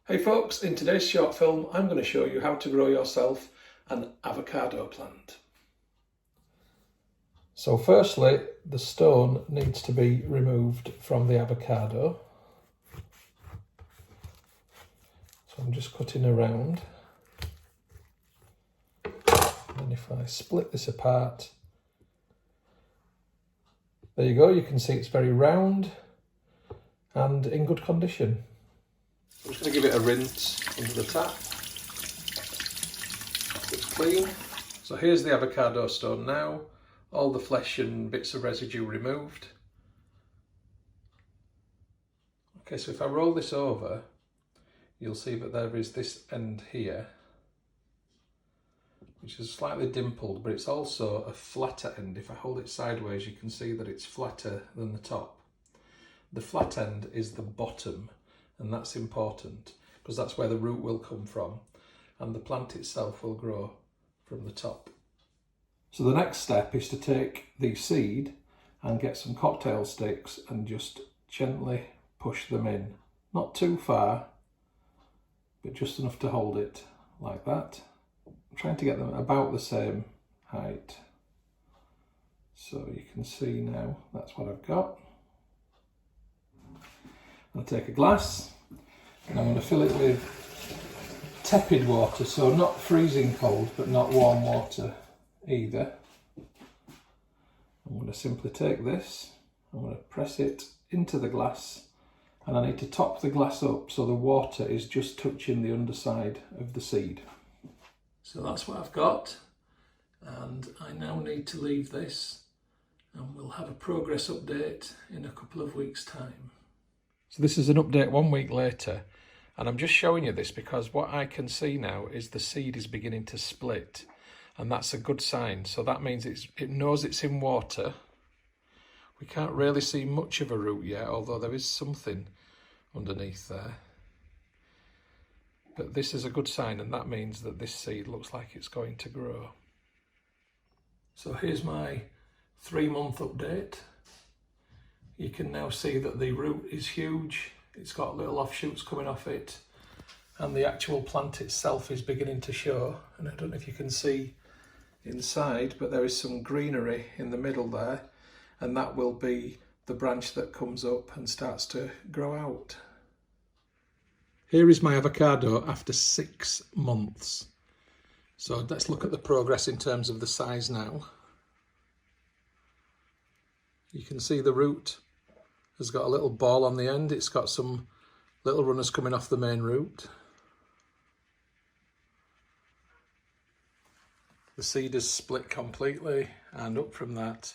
Hey folks, in today's short film I'm going to show you how to grow yourself an avocado plant. So firstly, the stone needs to be removed from the avocado. So I'm just cutting around. And if I split this apart, there you go, you can see it's very round and in good condition. I'm just going to give it a rinse under the tap. It's clean. So here's the avocado stone now. All the flesh and bits of residue removed. Okay, so if I roll this over, you'll see that there is this end here, which is slightly dimpled, but it's also a flatter end. If I hold it sideways, you can see that it's flatter than the top. The flat end is the bottom, and that's important because that's where the root will come from, and the plant itself will grow from the top. So the next step is to take the seed and get some cocktail sticks and just gently push them in. Not too far, but just enough to hold it like that. I'm trying to get them about the same height. So you can see now that's what I've got. I'll take a glass and I'm going to fill it with tepid water, so not freezing cold but not warm water either. I'm going to simply take this, I'm going to press it into the glass, and I need to top the glass up so the water is just touching the underside of the seed. So that's what I've got, and I now need to leave this, and we'll have a progress update in a couple of weeks' time. So this is an update 1 week later, and I'm just showing you this because what I can see now is the seed is beginning to split, and that's a good sign. So that means it knows it's in water. We can't really see much of a root yet, although there is something underneath there. But this is a good sign, and that means that this seed looks like it's going to grow. So here's my 3-month update. You can now see that the root is huge. It's got little offshoots coming off it, and the actual plant itself is beginning to show. And I don't know if you can see inside, but there is some greenery in the middle there, and that will be the branch that comes up and starts to grow out. Here is my avocado after 6 months. So let's look at the progress in terms of the size now. You can see the root has got a little ball on the end. It's got some little runners coming off the main root. The seed is split completely, and up from that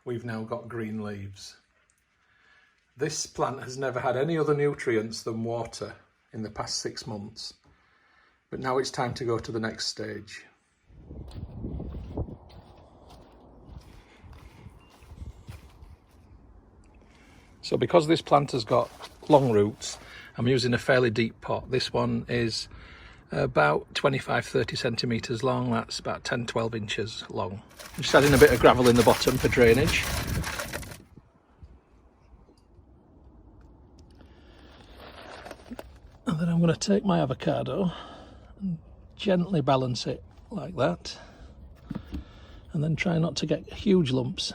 we've now got green leaves. This plant has never had any other nutrients than water in the past 6 months, but now it's time to go to the next stage. So because this plant has got long roots, I'm using a fairly deep pot. This one is about 25-30 centimetres long. That's about 10-12 inches long. I'm just adding a bit of gravel in the bottom for drainage. And then I'm going to take my avocado and gently balance it like that, and then try not to get huge lumps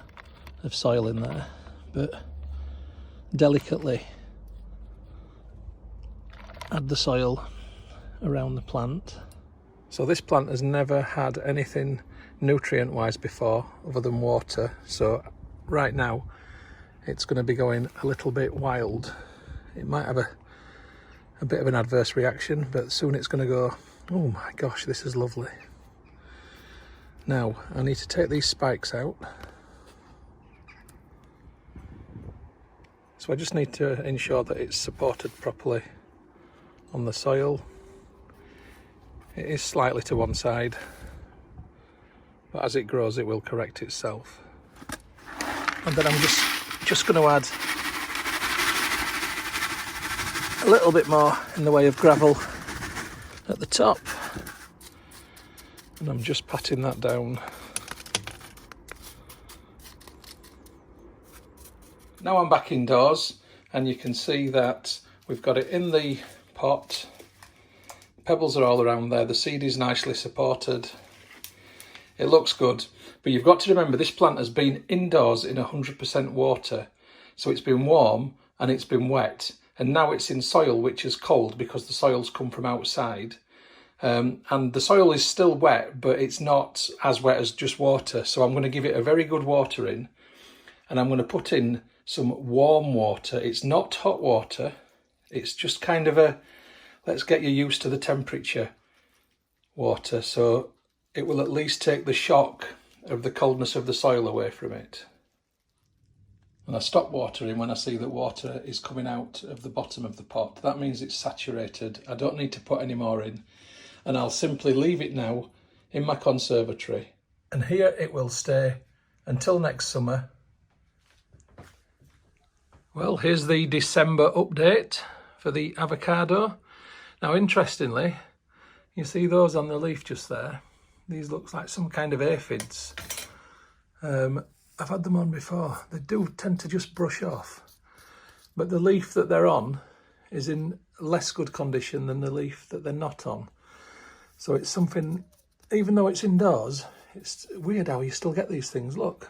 of soil in there, but delicately add the soil around the plant. So this plant has never had anything nutrient wise before other than water, so right now it's going to be going a little bit wild. It might have a bit of an adverse reaction, but soon it's going to go, oh my gosh, this is lovely. Now I need to take these spikes out. So I just need to ensure that it's supported properly on the soil. It is slightly to one side, but as it grows it will correct itself. And then I'm just going to add a little bit more in the way of gravel at the top, and I'm just patting that down. Now I'm back indoors, and you can see that we've got it in the pot Pebbles are all around there. The seed is nicely supported. It looks good. But you've got to remember this plant has been indoors in 100% water. So it's been warm and it's been wet. And now it's in soil which is cold because the soil's come from outside. And the soil is still wet, but it's not as wet as just water. So I'm going to give it a very good watering. And I'm going to put in some warm water. It's not hot water. It's just kind of a, let's get you used to the temperature water. So it will at least take the shock of the coldness of the soil away from it. And I stop watering when I see that water is coming out of the bottom of the pot. That means it's saturated. I don't need to put any more in. And I'll simply leave it now in my conservatory. And here it will stay until next summer. Well, here's the December update for the avocado. Now, interestingly, you see those on the leaf just there. These look like some kind of aphids. I've had them on before. They do tend to just brush off. But the leaf that they're on is in less good condition than the leaf that they're not on. So it's something, even though it's indoors, it's weird how you still get these things, look.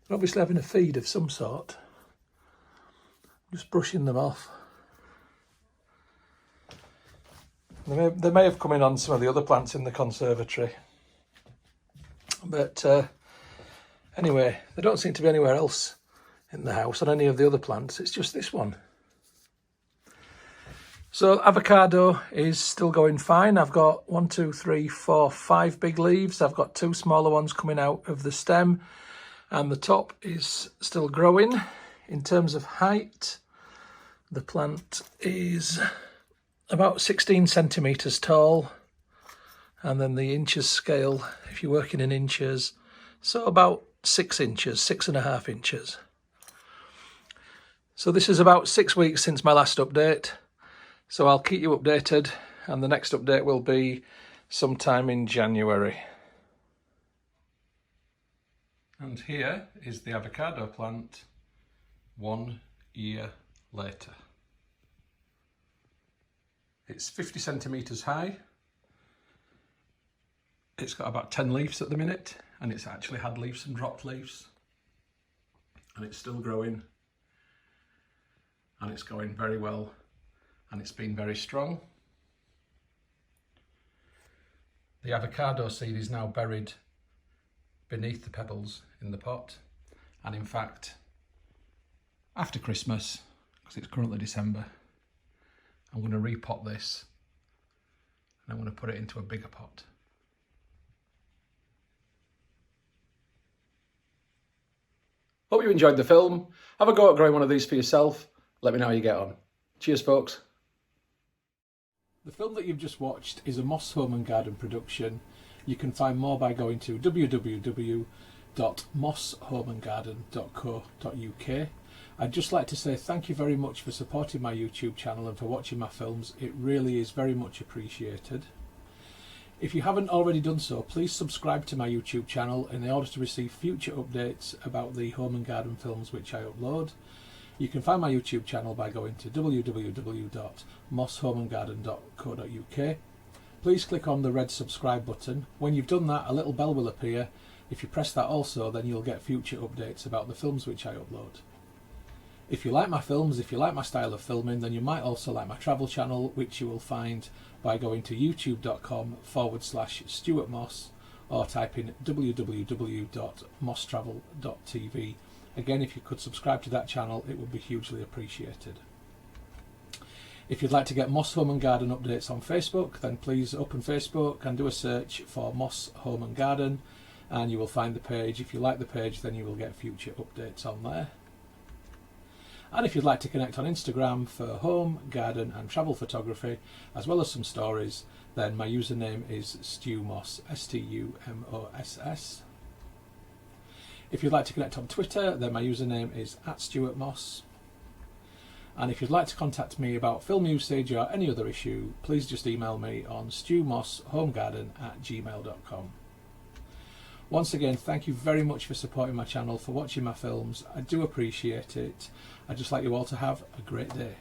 They're obviously having a feed of some sort. Just brushing them off. They may have come in on some of the other plants in the conservatory. But anyway, there don't seem to be anywhere else in the house on any of the other plants. It's just this one. So avocado is still going fine. I've got 1, 2, 3, 4, 5 big leaves. I've got 2 smaller ones coming out of the stem. And the top is still growing. In terms of height, the plant is about 16 centimetres tall. And then the inches scale, if you're working in inches, so about 6 inches, 6.5 inches. So this is about 6 weeks since my last update. So I'll keep you updated, and the next update will be sometime in January. And here is the avocado plant 1 year later. It's 50 centimetres high. It's got about 10 leaves at the minute, and it's actually had leaves and dropped leaves. And it's still growing. And it's going very well. And it's been very strong. The avocado seed is now buried beneath the pebbles in the pot. And in fact, after Christmas, because it's currently December, I'm going to repot this and I'm going to put it into a bigger pot. Hope you enjoyed the film. Have a go at growing one of these for yourself. Let me know how you get on. Cheers, folks. The film that you've just watched is a Moss Home and Garden production. You can find more by going to www.mosshomeandgarden.co.uk. I'd just like to say thank you very much for supporting my YouTube channel and for watching my films. It really is very much appreciated. If you haven't already done so, please subscribe to my YouTube channel in order to receive future updates about the home and garden films which I upload. You can find my YouTube channel by going to www.mosshomeandgarden.co.uk. Please click on the red subscribe button. When you've done that, a little bell will appear. If you press that also, then you'll get future updates about the films which I upload. If you like my films, if you like my style of filming, then you might also like my travel channel, which you will find by going to youtube.com/Stuart Moss or type in www.mosstravel.tv. Again, if you could subscribe to that channel, it would be hugely appreciated. If you'd like to get Moss Home and Garden updates on Facebook, then please open Facebook and do a search for Moss Home and Garden, and you will find the page. If you like the page, then you will get future updates on there. And if you'd like to connect on Instagram for home, garden and travel photography, as well as some stories, then my username is StuMoss, STUMOSS. If you'd like to connect on Twitter, then my username is @StuartMoss. And if you'd like to contact me about film usage or any other issue, please just email me on stewmosshomegarden@gmail.com. Once again, thank you very much for supporting my channel, for watching my films. I do appreciate it. I'd just like you all to have a great day.